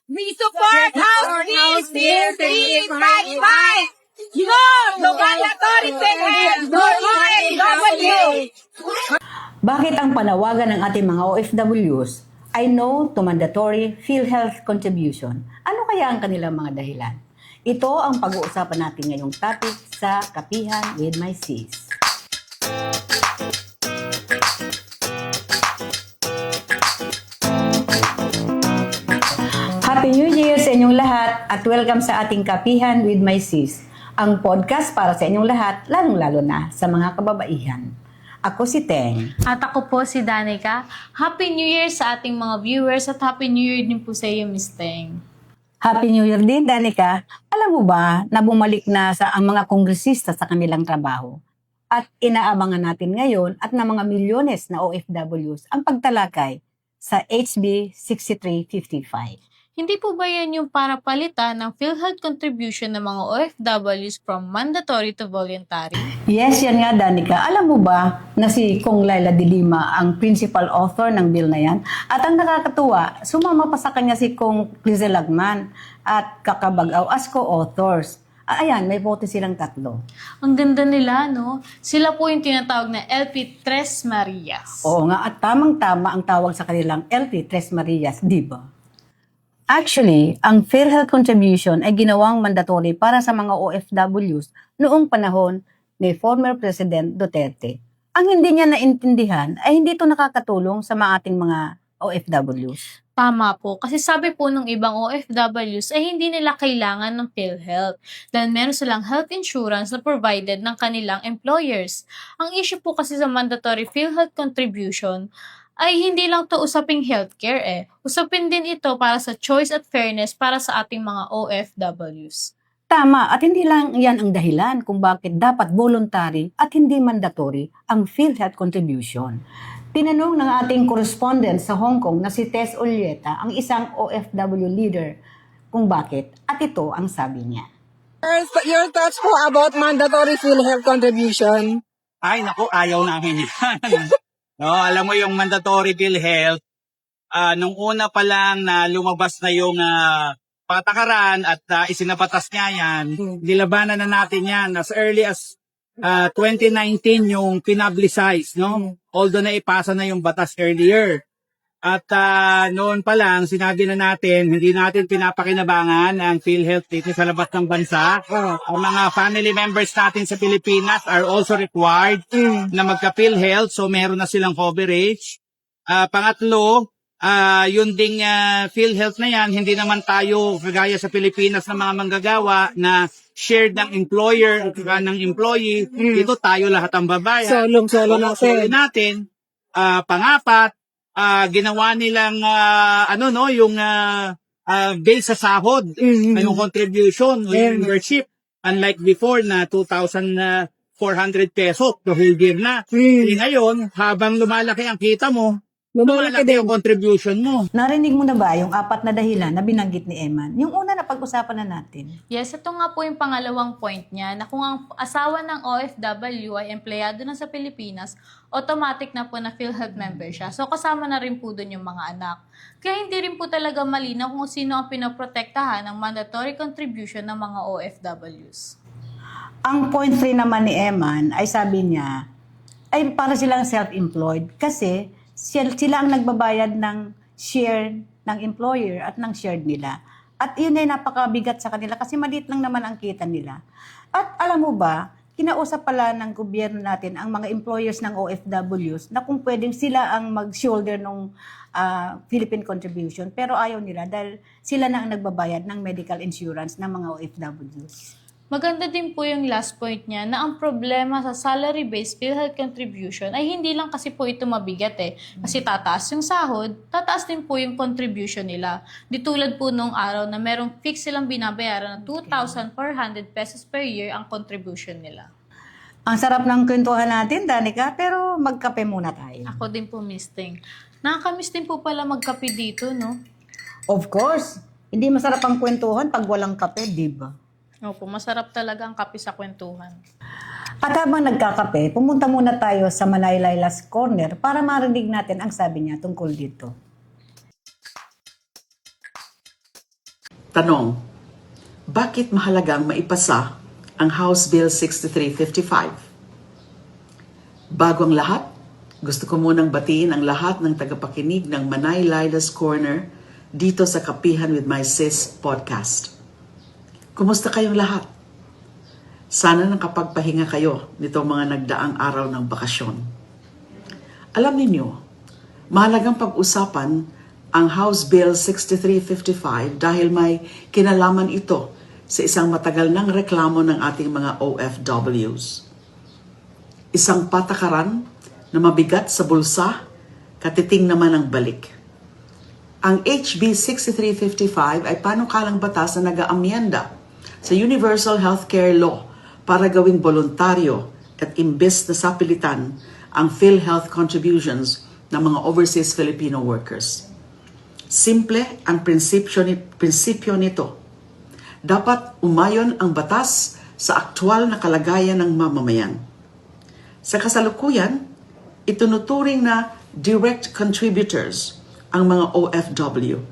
We support House Bill 355! Your Mandatory PhilHealth for OFW! Bakit ang panawagan ng ating mga OFWs ay no to mandatory PhilHealth contribution? Ano kaya ang kanilang mga dahilan? Ito ang pag-uusapan natin ngayong topic sa Kapihan with my sis. Happy New Year sa inyong lahat at welcome sa ating Kapihan with my sis, ang podcast para sa inyong lahat, lalong-lalo na sa mga kababaihan. Ako si Teng. At ako po si Danica. Happy New Year sa ating mga viewers at Happy New Year din po sa iyo, Miss Teng. Happy New Year din, Danica. Alam mo ba na bumalik na sa ang mga kongresista sa kanilang trabaho? At inaabangan natin ngayon at ng mga milyones na OFWs ang pagtalakay sa HB 6355. Hindi po ba yan yung para palitan ng PhilHealth contribution ng mga OFWs from mandatory to voluntary? Yes, yan nga, Danica. Alam mo ba na si Kong Laila de Lima ang principal author ng bill na yan? At ang nakakatuwa, sumama pa sa kanya si Kong Clizel Lagman at Kakabagaw as co-authors. Ayan, may bote silang tatlo. Ang ganda nila, no? Sila po yung tinatawag na LP Tres Marias. Oo nga, at tamang-tama ang tawag sa kanilang LP Tres Marias, di ba? Actually, ang PhilHealth contribution ay ginawang mandatory para sa mga OFWs noong panahon ni former President Duterte. Ang hindi niya naintindihan ay hindi ito nakakatulong sa mga ating mga OFWs. Tama po. Kasi sabi po ng ibang OFWs ay hindi nila kailangan ng PhilHealth dahil meron silang health insurance na provided ng kanilang employers. Ang issue po kasi sa mandatory PhilHealth contribution ay hindi lang to usaping healthcare Usapin din ito para sa choice at fairness para sa ating mga OFWs. Tama, at hindi lang yan ang dahilan kung bakit dapat voluntary at hindi mandatory ang PhilHealth contribution. Tinanong ng ating correspondent sa Hong Kong na si Tess Ulieta, ang isang OFW leader, kung bakit, at ito ang sabi niya. Your thoughts po about mandatory PhilHealth contribution? Ay, naku, ayaw namin yan. No, alam mo yung mandatory PhilHealth, nung una pa lang na lumabas na yung patakaran at isinabatas niya yan, nilabanan na natin yan as early as 2019 yung pinablicize, no? Although na ipasa na yung batas earlier. At noon pa lang, sinabi na natin, hindi natin pinapakinabangan ang PhilHealth dito sa labas ng bansa. Ang mga family members natin sa Pilipinas are also required na magka-PhilHealth, so meron na silang coverage. Pangatlo, yun ding PhilHealth na yan, hindi naman tayo kagaya sa Pilipinas ng mga manggagawa na shared ng employer at ng employee. Dito tayo lahat ang babayan. Solo natin. Pangapat, ginawa nilang yung base sa sahod, yung contribution o yung membership, unlike before na 2,400 pesos the whole year na. Ngayon, habang lumalaki ang kita mo, lumalaki yung contribution mo. Narinig mo na ba yung apat na dahilan na binanggit ni Eman? Yung una na pag-usapan na natin. Yes, ito nga po yung pangalawang point niya na kung ang asawa ng OFW ay empleyado na sa Pilipinas, automatic na po na PhilHealth member siya. So kasama na rin po doon yung mga anak. Kaya hindi rin po talaga malinaw kung sino ang pinoprotektahan ng mandatory contribution ng mga OFWs. Ang point 3 naman ni Eman ay sabi niya, ay para silang self-employed kasi sila ang nagbabayad ng share ng employer at ng shared nila. At yun ay napakabigat sa kanila kasi maliit lang naman ang kita nila. At alam mo ba, kinausap pala ng gobyerno natin ang mga employers ng OFWs na kung pwedeng sila ang mag-shoulder ng Philippine contribution pero ayaw nila dahil sila na ang nagbabayad ng medical insurance ng mga OFWs. Maganda din po yung last point niya na ang problema sa salary-based PhilHealth contribution ay hindi lang kasi po ito mabigat Kasi tataas yung sahod, tataas din po yung contribution nila. Di tulad po nung araw na merong fix silang binabayaran na 2,400 pesos per year ang contribution nila. Ang sarap ng kwentuhan natin, Danica, pero magkape muna tayo. Ako din po, Miss Ting. Nakakamiss din po pala magkape dito, no? Of course, hindi masarap ang kwentuhan pag walang kape, di ba? Opo, masarap talaga ang kape sa kwentuhan. At habang nagkakape, pumunta muna tayo sa Manay Lailas Corner para marinig natin ang sabi niya tungkol dito. Tanong, bakit mahalagang maipasa ang House Bill 6355? Bago ang lahat, gusto ko munang batiin ang lahat ng tagapakinig ng Manay Lila's Corner dito sa Kapihan with My Sis podcast. Kumusta kayong lahat? Sana nakapagpahinga kayo nitong mga nagdaang araw ng bakasyon. Alam ninyo, mahalagang pag-usapan ang House Bill 6355 dahil may kinalaman ito sa isang matagal ng reklamo ng ating mga OFWs. Isang patakaran na mabigat sa bulsa, katiting naman ang balik. Ang HB 6355 ay panukalang batas na nag-aamyenda sa Universal Healthcare Law para gawing voluntaryo at imbes na sapilitan ang PhilHealth contributions ng mga overseas Filipino workers. Simple ang prinsipyo nito. Dapat umayon ang batas sa aktwal na kalagayan ng mamamayan. Sa kasalukuyan, itunuturing na direct contributors ang mga OFW.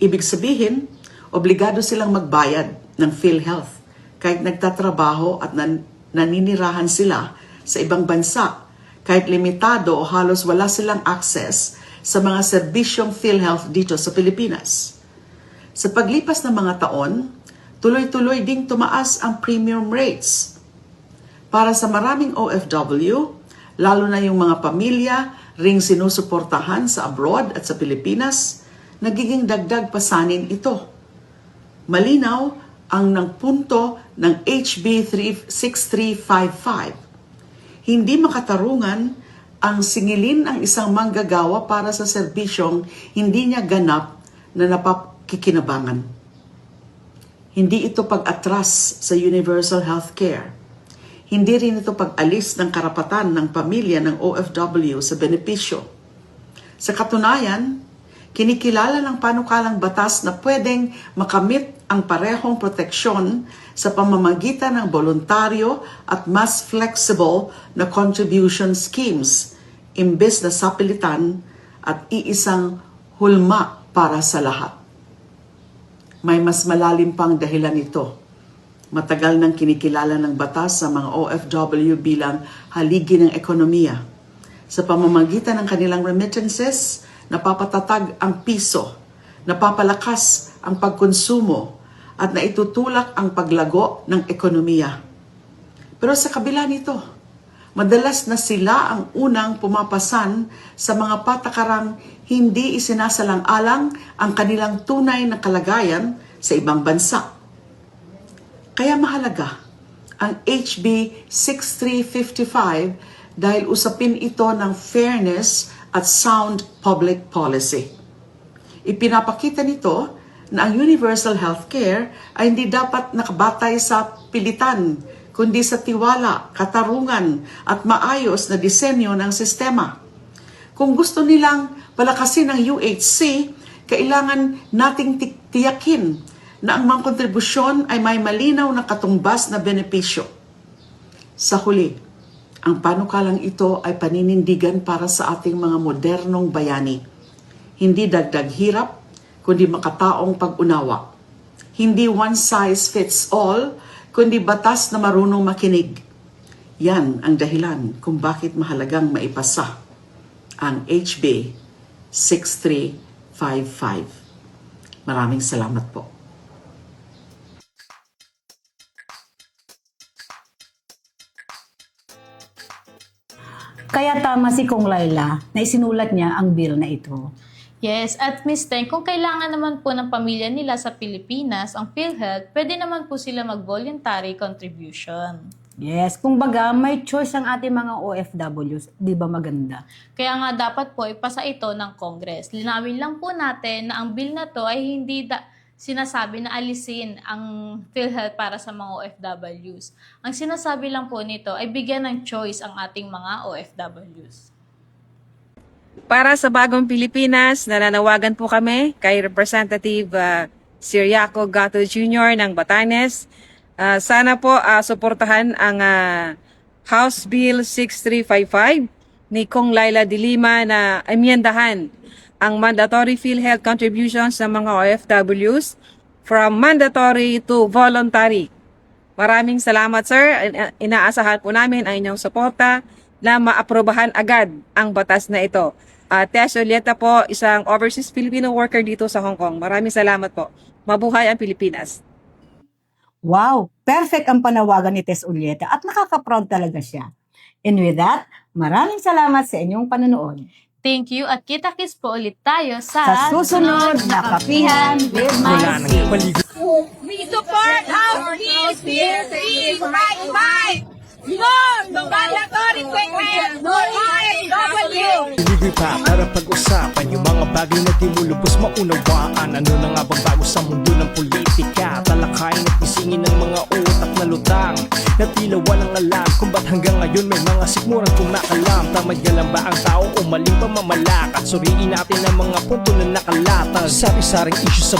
Ibig sabihin, obligado silang magbayad ng PhilHealth kahit nagtatrabaho at naninirahan sila sa ibang bansa, kahit limitado o halos wala silang access sa mga serbisyong PhilHealth dito sa Pilipinas. Sa paglipas ng mga taon, tuloy-tuloy ding tumaas ang premium rates. Para sa maraming OFW, lalo na yung mga pamilya ring sinusuportahan sa abroad at sa Pilipinas, nagiging dagdag pasanin ito. Malinaw ang punto ng HB 6355. Hindi makatarungan ang singilin ang isang manggagawa para sa serbisyong hindi niya ganap na napakikinabangan. Hindi ito pag-atras sa universal healthcare. Hindi rin ito pag-alis ng karapatan ng pamilya ng OFW sa benepisyo. Sa katunayan, kinikilala ng panukalang batas na pwedeng makamit ang parehong proteksyon sa pamamagitan ng voluntaryo at mas flexible na contribution schemes, imbes na sapilitan at iisang hulma para sa lahat. May mas malalim pang dahilan ito. Matagal nang kinikilala ng batas sa mga OFW bilang haligi ng ekonomiya. Sa pamamagitan ng kanilang remittances, napapatatag ang piso, napapalakas ang pagkonsumo, at naitutulak ang paglago ng ekonomiya. Pero sa kabila nito, madalas na sila ang unang pumapasan sa mga patakarang hindi isinasalang-alang ang kanilang tunay na kalagayan sa ibang bansa. Kaya mahalaga ang HB 6355 dahil usapin ito ng fairness at sound public policy. Ipinapakita nito na ang universal healthcare ay hindi dapat nakabatay sa pilitan, kundi sa tiwala, katarungan at maayos na disenyo ng sistema. Kung gusto nilang palakasin ang UHC, kailangan nating tiyakin na ang mga kontribusyon ay may malinaw na katumbas na benepisyo. Sa huli, ang panukalang ito ay paninindigan para sa ating mga modernong bayani. Hindi dagdag hirap, kundi makataong pag-unawa. Hindi one size fits all, kundi batas na marunong makinig. Yan ang dahilan kung bakit mahalagang maipasa ang HB 6355. Maraming salamat po. Kaya tama si Kong Laila na isinulat niya ang bill na ito. Yes, at Miss Teng, kung kailangan naman po ng pamilya nila sa Pilipinas ang PhilHealth, pwede naman po sila mag-voluntary contribution. Yes, kumbaga may choice ang ating mga OFWs, di ba maganda? Kaya nga dapat po ipasa ito ng Congress. Linawin lang po natin na ang bill na to ay hindi sinasabi na alisin ang PhilHealth para sa mga OFWs. Ang sinasabi lang po nito ay bigyan ng choice ang ating mga OFWs. Para sa Bagong Pilipinas, nananawagan po kami kay Representative Ciriaco Gatto Jr. ng Batanes. Sana po suportahan ang House Bill 6355 ni Kong Laila de Lima na amyendahan ang mandatory PhilHealth contributions ng mga OFWs from mandatory to voluntary. Maraming salamat, sir. Inaasahan po namin ang inyong suporta na maaprobahan agad ang batas na ito. Tess Ulieta po, isang overseas Filipino worker dito sa Hong Kong. Maraming salamat po. Mabuhay ang Pilipinas. Wow, perfect ang panawagan ni Tess Ulieta at nakaka-proud talaga siya. And with that, maraming salamat sa inyong panonood. Thank you at kita-kits po ulit tayo Sa susunod na Kapihan with my sis. We support House Peace, Peace is right fight. No, the mandatory quickness, no OFW. Libre pa para pag-usapan yung mga bagay na di mo lubos maunawaan. Ano na nga bang bago sa mundo ng politika? Talakayin at isingin ng mga utak na lutang na tila walang alam kung ba't hanggang ngayon may mga sikmuran kung nakalam. Tama lang ba ang tao o maling pamamalakad? Suriin natin ang mga punto na nakalatag. Sari-saring issue sa